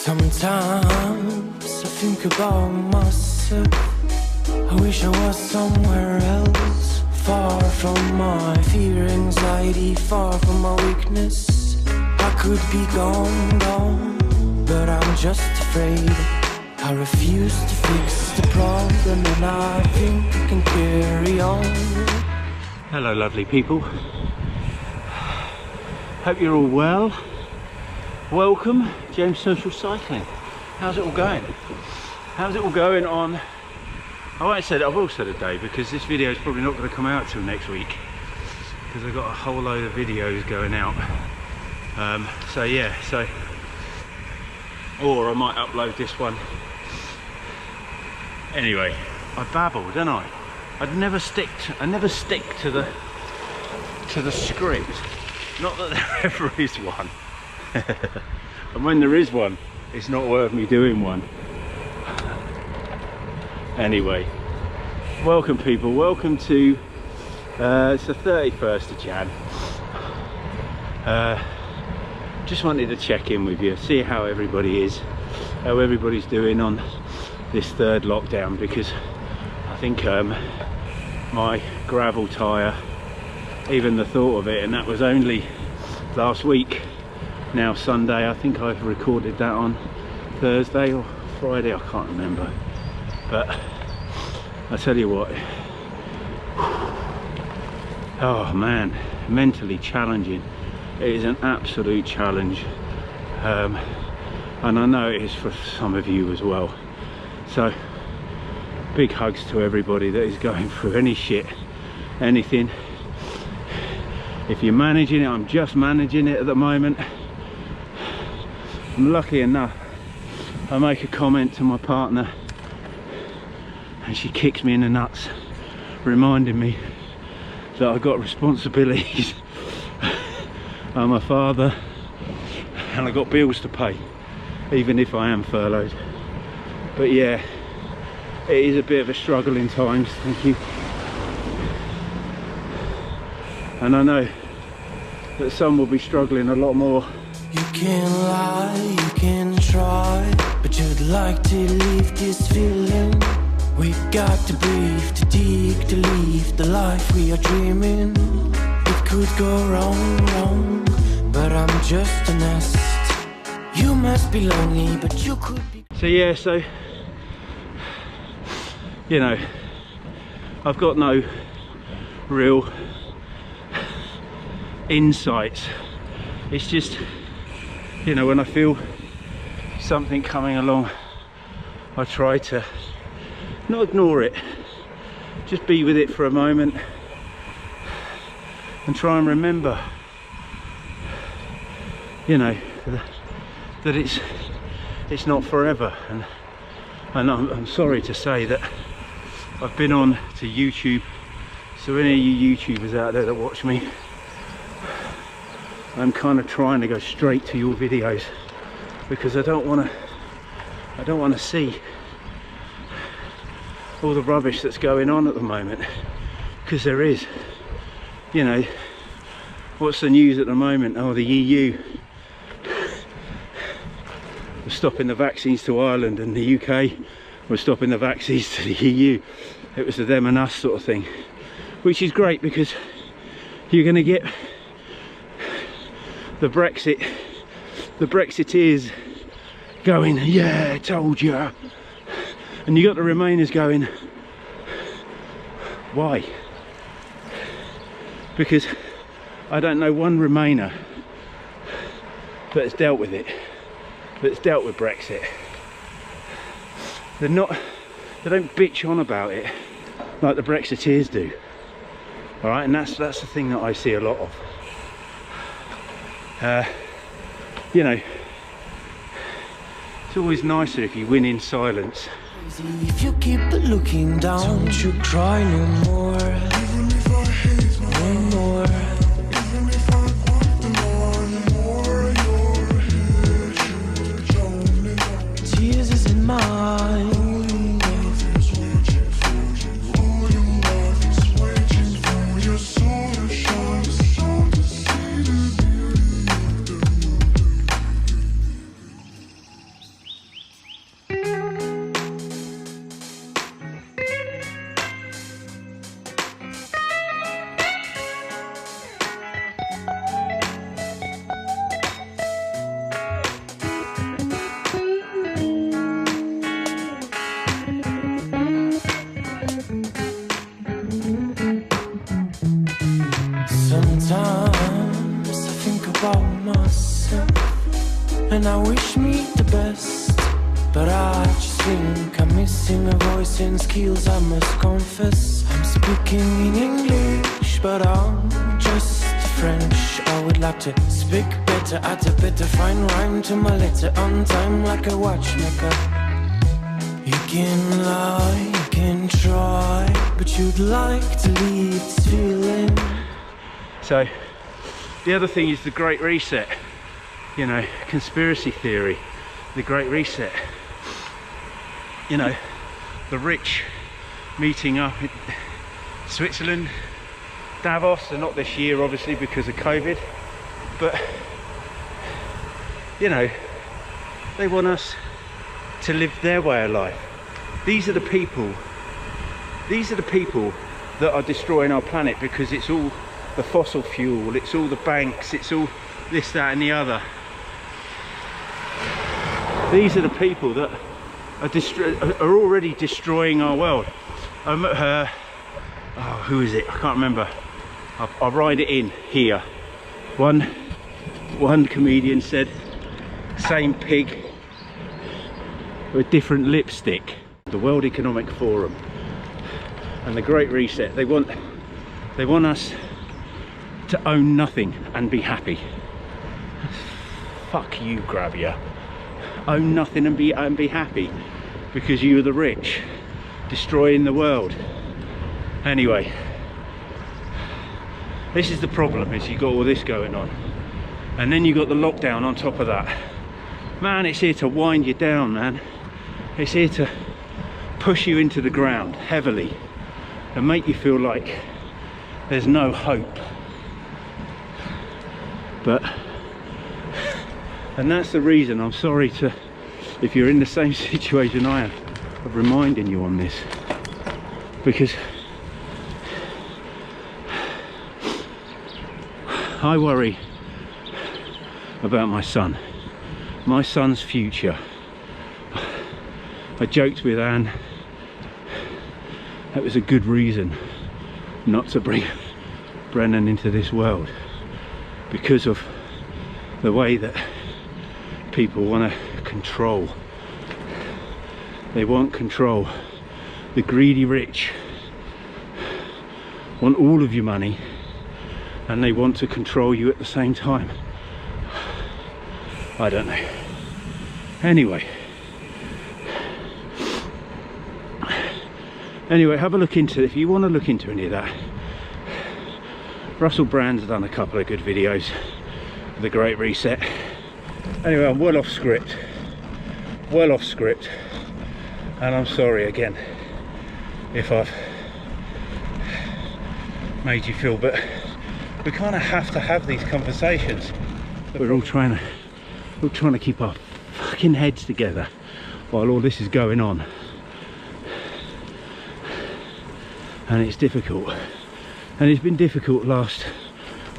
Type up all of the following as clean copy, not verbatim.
Sometimes I think about myself. I wish I was somewhere else, far from my fear, anxiety, far from my weakness. I could be gone, but I'm just afraid. I refuse to fix the problem, and I think I can carry on. Hello lovely people, hope you're all well. Welcome, James Social Cycling. How's it all going? How's it all going on, I will set a day, because this video is probably not going to come out till next week, because I've got a whole load of videos going out. Or I might upload this one. Anyway, I babble, don't I? I never stick to the script. Not that there ever is one. And when there is one, it's not worth me doing one. Anyway, welcome people, welcome to it's the 31st of Jan. Just wanted to check in with you, see how everybody is, how everybody's doing on this third lockdown, because I think my gravel tyre, even the thought of it, and that was only last week, now Sunday, I think I've recorded that on Thursday or Friday, I can't remember, but I tell you what, oh man, mentally challenging. It is an absolute challenge, and I know it is for some of you as well. So big hugs to everybody that is going through any shit, anything. If you're managing it, I'm just managing it at the moment. I'm lucky enough, I make a comment to my partner and she kicks me in the nuts, reminding me that I've got responsibilities. I'm a father and I've got bills to pay, even if I am furloughed. But yeah, it is a bit of a struggle in times, thank you. And I know that some will be struggling a lot more. You can lie, you can try, but you'd like to leave this feeling. We got to breathe, to dig, to leave the life we are dreaming. It could go wrong, but I'm just a nest. You must be lonely, but you could be. So yeah, you know, I've got no real insights. It's just, you know, when I feel something coming along, I try to not ignore it, just be with it for a moment and try and remember, you know, that it's not forever. And I'm sorry to say that I've been on to YouTube, so any of you YouTubers out there that watch me, I'm kind of trying to go straight to your videos, because I don't want to see all the rubbish that's going on at the moment, because there is. You know, what's the news at the moment? Oh, the EU was stopping the vaccines to Ireland, and the UK was stopping the vaccines to the EU. It was a them and us sort of thing, which is great, because you're going to get the Brexiteers going, yeah, told you, and you got the Remainers going, why? Because I don't know one Remainer that's dealt with it, that's dealt with Brexit. They don't bitch on about it like the Brexiteers do. All right, and that's the thing that I see a lot of. You know, it's always nicer if you win in silence. If you keep looking down, don't you cry no more. Even if I hate no more. Even if I want more, your head should be drowning. Tears isn't mine. and I wish me the best. But I just think I'm missing a voice and skills, I must confess. I'm speaking in English, but I'm just French. I would like to speak better, add a better fine rhyme to my letter on time like a watchmaker. You can lie, you can try, but you'd like to leave this feeling. So the other thing is the Great Reset, you know, conspiracy theory, the Great Reset. You know, the rich meeting up in Switzerland, Davos, and not this year obviously because of COVID, but you know, they want us to live their way of life. These are the people that are destroying our planet, because it's all the fossil fuel, it's all the banks, it's all this, that and the other. These are the people that are already destroying our world. Oh, who is it? I can't remember. I'll write it in here. One comedian said, same pig with different lipstick. The World Economic Forum and the Great Reset, they want us to own nothing and be happy. Fuck you, grab ya. Own nothing and be happy because you are the rich destroying the world. Anyway, this is the problem, is you got all this going on, and then you got the lockdown on top of that. Man, it's here to wind you down, man. It's here to push you into the ground heavily and make you feel like there's no hope. And that's the reason, I'm sorry to, if you're in the same situation I am, of reminding you on this, because I worry about my son's future. I joked with Anne, that was a good reason not to bring Brennan into this world, because of the way that people want to control. They want control. The greedy rich want all of your money, and they want to control you at the same time. I don't know. Anyway, have a look into, if you want to look into any of that. Russell Brand's done a couple of good videos, The Great Reset. Anyway, I'm well off script, and I'm sorry again if I've made you feel, but we kind of have to have these conversations. We're all trying to keep our fucking heads together while all this is going on, and it's difficult, and it's been difficult last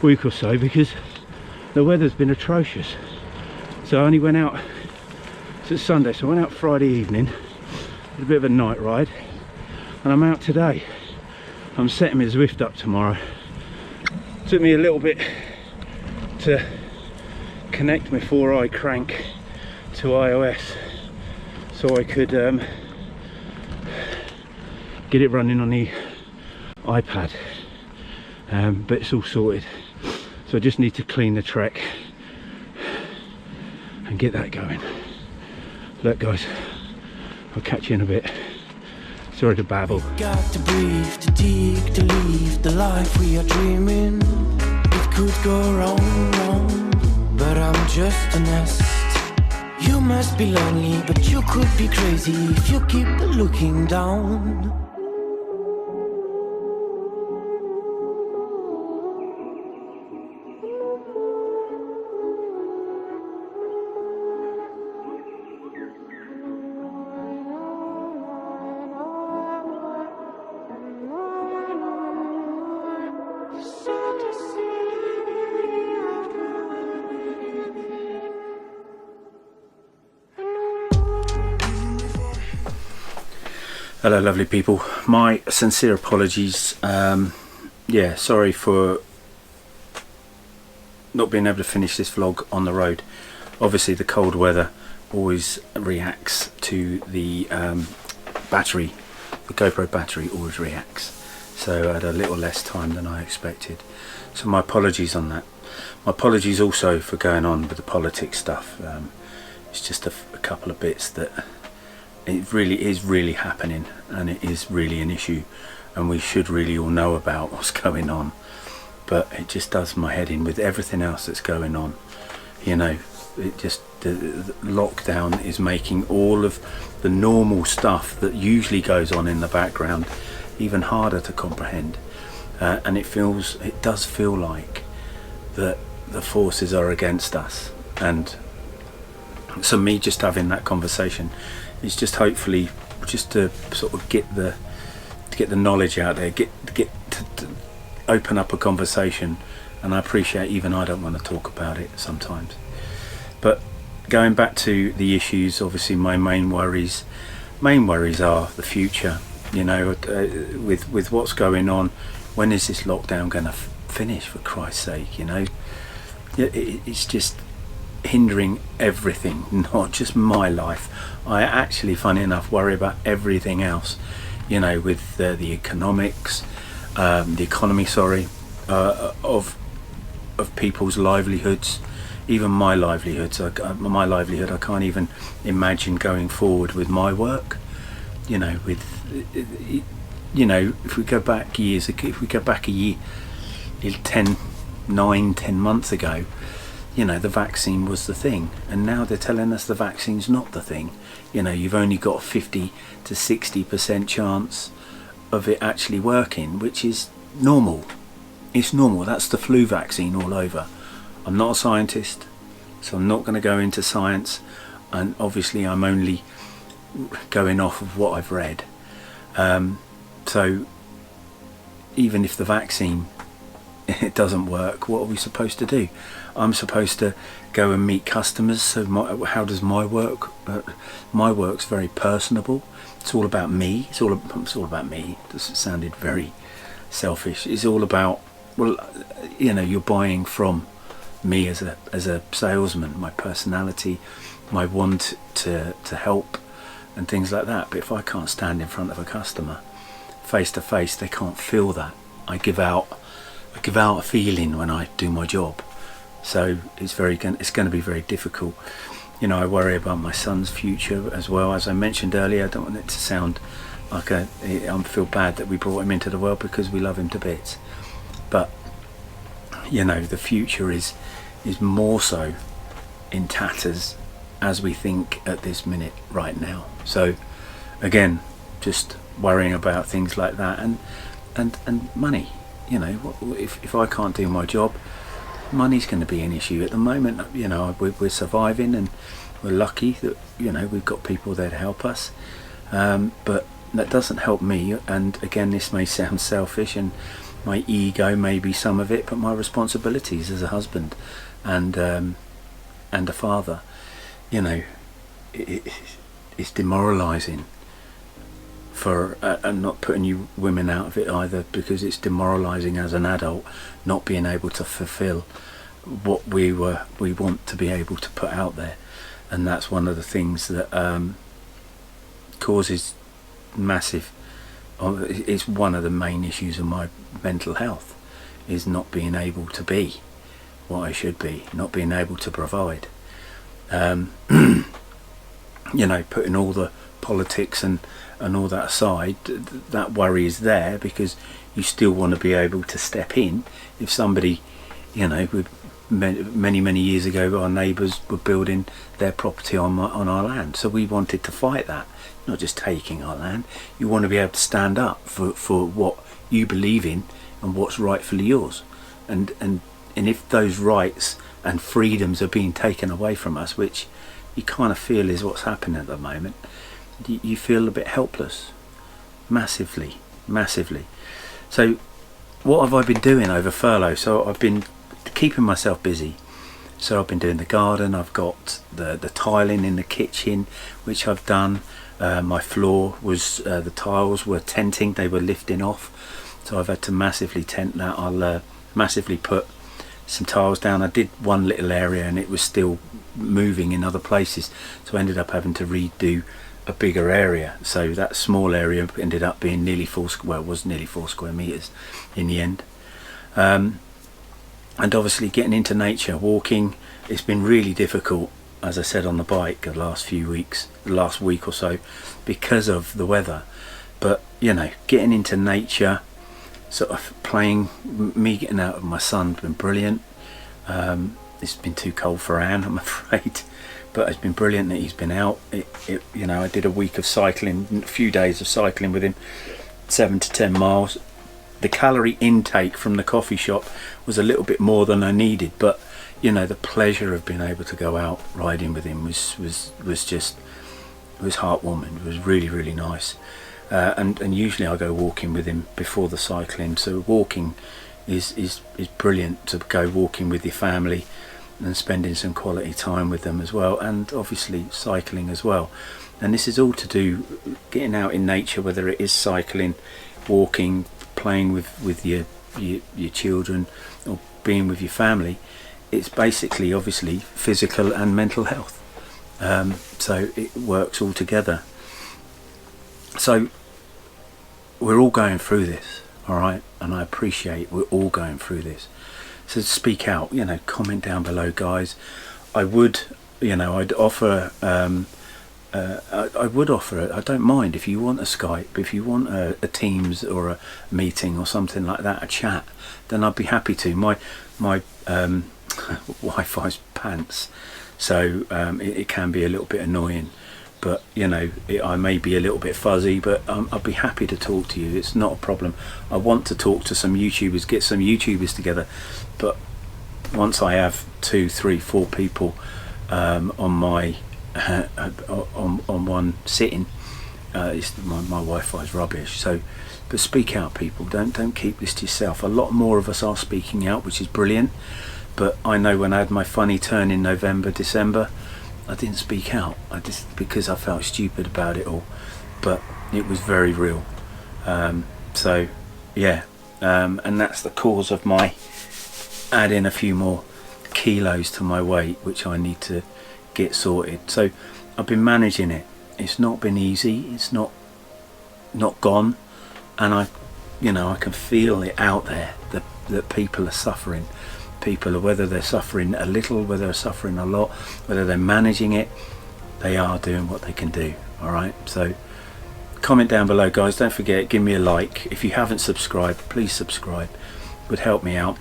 week or so because the weather's been atrocious. So I only went out, it's Sunday, so I went out Friday evening, did a bit of a night ride, and I'm out today. I'm setting my Zwift up tomorrow. Took me a little bit to connect my 4i crank to iOS so I could get it running on the iPad, but it's all sorted, so I just need to clean the Trek and get that going. Look guys, I'll catch you in a bit. Sorry to babble. Got to breathe, to dig, to leave the life we are dreaming. It could go wrong, but I'm just a nest. You must be lonely, but you could be crazy if you keep looking down. Hello lovely people, my sincere apologies. Yeah, sorry for not being able to finish this vlog on the road. obviously the cold weather always reacts to the battery. The GoPro battery always reacts, so I had a little less time than I expected, so my apologies on that. My apologies also for going on with the politics stuff. It's just a couple of bits that it really is really happening, and it is really an issue, and we should really all know about what's going on, but it just does my head in with everything else that's going on. You know, it just, the lockdown is making all of the normal stuff that usually goes on in the background even harder to comprehend, and it does feel like that the forces are against us. And so me just having that conversation is just hopefully just to sort of get the knowledge out there, get to open up a conversation. And I appreciate even I don't want to talk about it sometimes. But going back to the issues, obviously my main worries are the future. You know, with what's going on, when is this lockdown going to finish, for Christ's sake? You know, it's just hindering everything, not just my life. I actually, funny enough, worry about everything else, you know, with the economy, of people's livelihoods, even my livelihoods. My livelihood, I can't even imagine going forward with my work, you know, you know, if we go back a year, 10 months ago, you know, the vaccine was the thing, and now they're telling us the vaccine's not the thing. You know, you've only got 50 to 60% chance of it actually working, which is normal. It's normal. That's the flu vaccine all over. I'm not a scientist, so I'm not going to go into science, and obviously I'm only going off of what I've read. So even if the vaccine it doesn't work, what are we supposed to do? I'm supposed to go and meet customers, so how does my work? My work's very personable. It's all about me. It's all about me. This sounded very selfish. It's all about, well, you know, you're buying from me as a salesman, my personality, my want to help and things like that. But if I can't stand in front of a customer face to face, they can't feel that. I give out a feeling when I do my job, so it's going to be very difficult. You know, I worry about my son's future as well. As I mentioned earlier, I don't want it to sound like I feel bad that we brought him into the world, because we love him to bits, but you know, the future is more so in tatters as we think at this minute right now. So again, just worrying about things like that, and money. You know, if I can't do my job, money's going to be an issue. At the moment, you know, we're surviving, and we're lucky that, you know, we've got people there to help us, but that doesn't help me. And again, this may sound selfish, and my ego may be some of it, but my responsibilities as a husband and a father, you know, it's demoralizing. And not putting you women out of it either, because it's demoralizing as an adult not being able to fulfill what we want to be able to put out there. And that's one of the things that causes massive, it's one of the main issues of my mental health, is not being able to be what I should be, not being able to provide. You know, putting all the politics and all that aside, that worry is there, because you still want to be able to step in if somebody, you know, many years ago our neighbours were building their property on our land, so we wanted to fight that, not just taking our land. You want to be able to stand up for what you believe in and what's rightfully yours, and if those rights and freedoms are being taken away from us, which you kind of feel is what's happening at the moment, you feel a bit helpless, massively. So what have I been doing over furlough? So I've been keeping myself busy. So I've been doing the garden, I've got the tiling in the kitchen, which I've done. My floor was, the tiles were tenting, they were lifting off, so I've had to massively tent that. I'll massively put some tiles down. I did one little area and it was still moving in other places, so I ended up having to redo a bigger area. So that small area ended up being nearly 4 well, it was nearly 4 square meters in the end. And obviously getting into nature, walking, it's been really difficult, as I said, on the bike the last few weeks, the last week or so, because of the weather. But you know, getting into nature, sort of playing, me getting out with my son's been brilliant. It's been too cold for Anne, I'm afraid, but it's been brilliant that he's been out. You know, I did a week of cycling, a few days of cycling with him, 7 to 10 miles. The calorie intake from the coffee shop was a little bit more than I needed, but you know, the pleasure of being able to go out riding with him was just, it was heartwarming. It was really, really nice. And usually I go walking with him before the cycling, so walking is brilliant, to go walking with your family and spending some quality time with them as well, and obviously cycling as well. And this is all to do, getting out in nature, whether it is cycling, walking, playing with your children, or being with your family. It's basically obviously physical and mental health, so it works all together. So we're all going through this, all right, and I appreciate we're all going through this. So speak out, you know, comment down below, guys. I would, you know, I'd offer I would offer it. I don't mind if you want a Skype, if you want a Teams or a meeting or something like that, a chat, then I'd be happy to. My Wi-Fi's pants, so it can be a little bit annoying, but you know, I may be a little bit fuzzy, but I'd be happy to talk to you. It's not a problem. I want to talk to some YouTubers, get some YouTubers together, but once I have 2, 3, 4 people on my on one sitting, my Wi-Fi is rubbish. So, but speak out, people. Don't keep this to yourself. A lot more of us are speaking out, which is brilliant. But I know when I had my funny turn in November, December, I didn't speak out. I just, because I felt stupid about it all. But it was very real. So yeah, and that's the cause of my adding a few more kilos to my weight, which I need to get sorted. So I've been managing it. It's not been easy. It's not gone, and I can feel it out there that people are suffering. People, whether they're suffering a little, whether they're suffering a lot, whether they're managing it, they are doing what they can do. All right, so comment down below, guys. Don't forget, give me a like. If you haven't subscribed, please subscribe. It would help me out.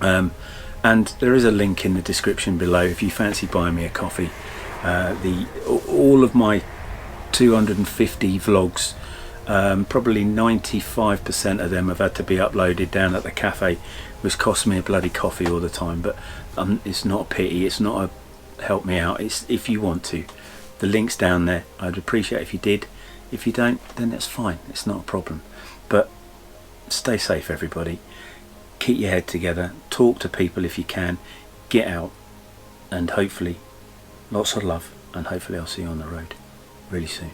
And there is a link in the description below if you fancy buying me a coffee. All of my 250 vlogs, probably 95% of them have had to be uploaded down at the cafe, which costs me a bloody coffee all the time. But it's not a pity, it's not a help me out, it's if you want to. The link's down there. I'd appreciate if you did. If you don't, then that's fine, it's not a problem. But stay safe, everybody. Keep your head together, talk to people if you can, get out, and hopefully lots of love, and hopefully I'll see you on the road really soon.